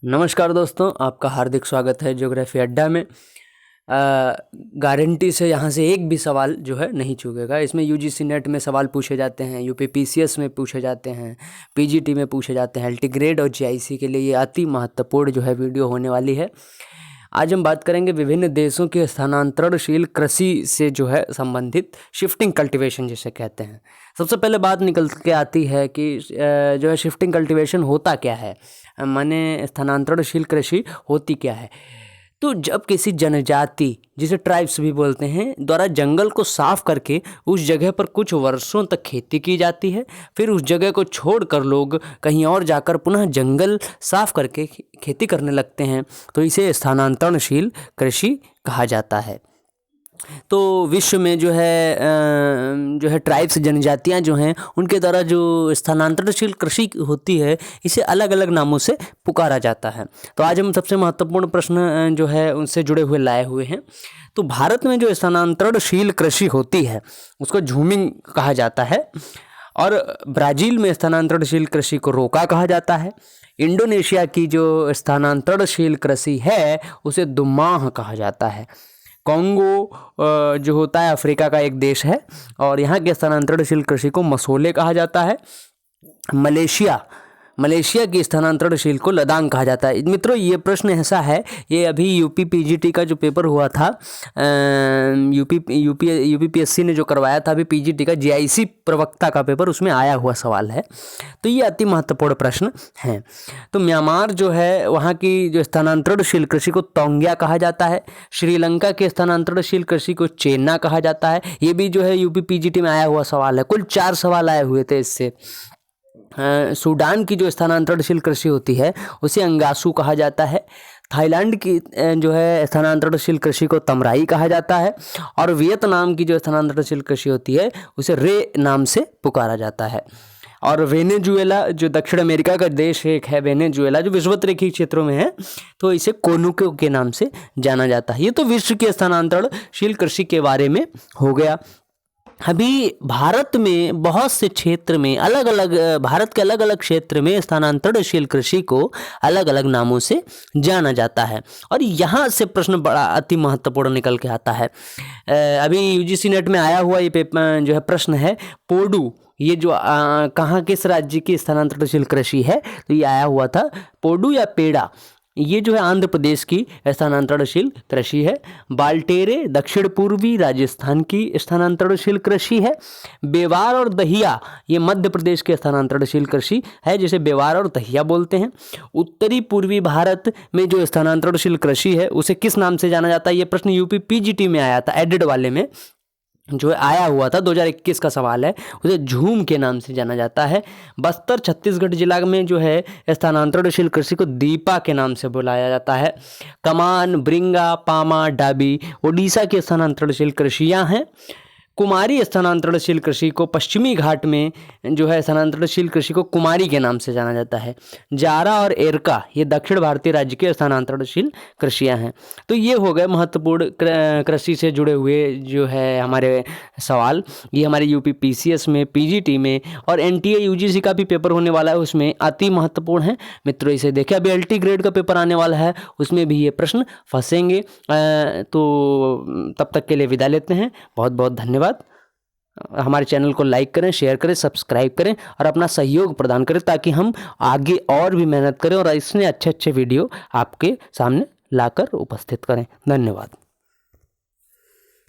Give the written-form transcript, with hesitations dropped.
नमस्कार दोस्तों, आपका हार्दिक स्वागत है ज्योग्राफी अड्डा में। गारंटी से यहाँ से एक भी सवाल जो है नहीं चूकेगा। इसमें यूजीसी नेट में सवाल पूछे जाते हैं, यूपी पीसीएस में पूछे जाते हैं, पीजीटी में पूछे जाते हैं, एलटी ग्रेड और जीआईसी के लिए ये अति महत्वपूर्ण जो है वीडियो होने वाली है। आज हम बात करेंगे विभिन्न देशों के स्थानांतरणशील कृषि से जो है संबंधित शिफ्टिंग कल्टीवेशन जिसे कहते हैं। सबसे पहले बात निकल के आती है कि जो है शिफ्टिंग कल्टीवेशन होता क्या है, माने स्थानांतरणशील कृषि होती क्या है। तो जब किसी जनजाति, जिसे ट्राइब्स भी बोलते हैं, द्वारा जंगल को साफ करके उस जगह पर कुछ वर्षों तक खेती की जाती है, फिर उस जगह को छोड़कर लोग कहीं और जाकर पुनः जंगल साफ करके खेती करने लगते हैं, तो इसे स्थानांतरणशील कृषि कहा जाता है। तो विश्व में जो है ट्राइब्स, जनजातियां जो हैं, उनके द्वारा जो स्थानांतरणशील कृषि होती है, इसे अलग अलग नामों से पुकारा जाता है। तो आज हम सबसे महत्वपूर्ण प्रश्न जो है उनसे जुड़े हुए लाए हुए हैं। तो भारत में जो स्थानांतरणशील कृषि होती है उसको झूमिंग कहा जाता है, और ब्राज़ील में स्थानांतरणशील कृषि को रोका कहा जाता है। इंडोनेशिया की जो स्थानांतरणशील कृषि है उसे दुमाह कहा जाता है। कॉन्गो जो होता है अफ्रीका का एक देश है, और यहाँ के स्थानांतरणशील कृषि को मसोले कहा जाता है। मलेशिया की स्थानांतरणशील को लदांग कहा जाता है। मित्रों, ये प्रश्न ऐसा है, ये अभी यूपी पीजीटी का जो पेपर हुआ था, यूपीपीएससी ने जो करवाया था अभी पीजीटी का जीआईसी प्रवक्ता का पेपर, उसमें आया हुआ सवाल है। तो ये अति महत्वपूर्ण प्रश्न है। तो म्यांमार जो है, वहाँ की जो स्थानांतरणशील कृषि को तोंग्या कहा जाता है। श्रीलंका के स्थानांतरणशील कृषि को चेन्ना कहा जाता है। ये भी जो है यूपी पीजीटी में आया हुआ सवाल है। कुल 4 सवाल आए हुए थे इससे। सूडान की जो स्थानांतरणशील कृषि होती है उसे अंगासू कहा जाता है। थाईलैंड की जो है स्थानांतरणशील कृषि को तमराई कहा जाता है, और वियतनाम की जो स्थानांतरणशील कृषि होती है उसे रे नाम से पुकारा जाता है। और वेनेजुएला जो दक्षिण अमेरिका का देश एक है, वेनेजुएला, जो विषुवत-रेखीय क्षेत्रों में है, तो इसे कोनुको के नाम से जाना जाता है। ये तो विश्व के स्थानांतरणशील कृषि के बारे में हो गया। अभी भारत में बहुत से क्षेत्र में भारत के अलग अलग क्षेत्र में स्थानांतरणशील कृषि को अलग अलग नामों से जाना जाता है, और यहाँ से प्रश्न बड़ा अति महत्वपूर्ण निकल के आता है। अभी यूजीसी नेट में आया हुआ ये पेपर जो है प्रश्न है, पोडू, ये जो कहाँ किस राज्य की स्थानांतरणशील कृषि है, तो ये आया हुआ था पोडू या पेड़ा, ये जो है आंध्र प्रदेश की स्थानांतरणशील कृषि है। बाल्टेरे दक्षिण पूर्वी राजस्थान की स्थानांतरणशील कृषि है। बेवार और दहिया ये मध्य प्रदेश के स्थानांतरणशील कृषि है, जिसे बेवार और दहिया बोलते हैं। उत्तरी पूर्वी भारत में जो स्थानांतरणशील कृषि है उसे किस नाम से जाना जाता है, ये प्रश्न यूपी पीजीटी में आया था, एडेड वाले में जो आया हुआ था, 2021 का सवाल है, उसे झूम के नाम से जाना जाता है। बस्तर छत्तीसगढ़ जिला में जो है स्थानांतरणशील कृषि को दीपा के नाम से बुलाया जाता है। कमान, ब्रिंगा, पामा, डाबी ओडिशा की स्थानांतरणशील कृषियाँ हैं। कुमारी स्थानांतरणशील कृषि को पश्चिमी घाट में जो है स्थानांतरणशील कृषि को कुमारी के नाम से जाना जाता है। जारा और एरका ये दक्षिण भारतीय राज्य के स्थानांतरणशील कृषियां हैं। तो ये हो गए महत्वपूर्ण कृषि से जुड़े हुए जो है हमारे सवाल। ये हमारे यूपी पीसीएस में, पीजीटी में और एनटीए यूजीसी का भी पेपर होने वाला है, उसमें अति महत्वपूर्ण है। मित्रों, इसे देखें, अभी एलटी ग्रेड का पेपर आने वाला है, उसमें भी ये प्रश्न फंसेंगे। तो तब तक के लिए विदा लेते हैं। बहुत बहुत धन्यवाद। हमारे चैनल को लाइक करें, शेयर करें, सब्सक्राइब करें और अपना सहयोग प्रदान करें, ताकि हम आगे और भी मेहनत करें और इसमें अच्छे अच्छे वीडियो आपके सामने लाकर उपस्थित करें। धन्यवाद।